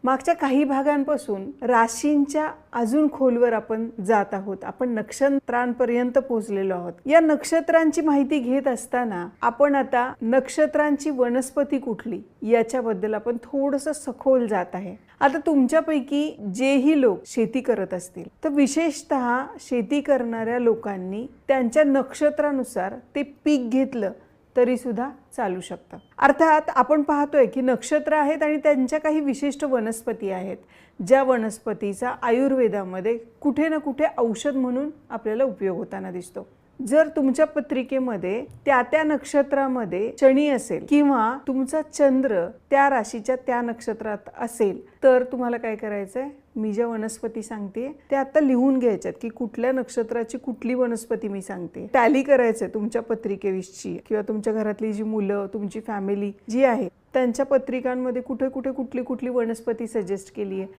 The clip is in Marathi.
मागच्या काही भागांपासून राशींच्या अजून खोलवर आपण जात आहोत. आपण नक्षत्रांपर्यंत पोहोचलेलो आहोत. या नक्षत्रांची माहिती घेत असताना आपण आता नक्षत्रांची वनस्पती कुठली याच्याबद्दल आपण थोडंसं सखोल जात आहे. आता तुमच्यापैकी जेही लोक शेती करत असतील तर विशेषतः शेती करणाऱ्या लोकांनी त्यांच्या नक्षत्रानुसार ते पीक घेतलं तरी सुद्धा चालू शकतं. अर्थात आपण पाहतोय की नक्षत्र आहेत आणि त्यांच्या काही विशिष्ट वनस्पती आहेत, ज्या वनस्पतीचा आयुर्वेदामध्ये कुठे ना कुठे औषध म्हणून आपल्याला उपयोग होताना दिसतो. जर तुमच्या पत्रिकेमध्ये त्या नक्षत्रामध्ये शनी असेल किंवा तुमचा चंद्र त्या राशीच्या त्या नक्षत्रात असेल तर तुम्हाला काय करायचंय, मी ज्या वनस्पती सांगते त्या आता लिहून घ्यायच्यात की कुठल्या नक्षत्राची कुठली वनस्पती मी सांगते. टॅली करायचंय तुमच्या पत्रिकेविषयी किंवा तुमच्या घरातली जी मुलं, तुमची फॅमिली जी आहे त्यांच्या पत्रिकांमध्ये कुठे कुठे कुठली कुठली वनस्पती सजेस्ट केली आहे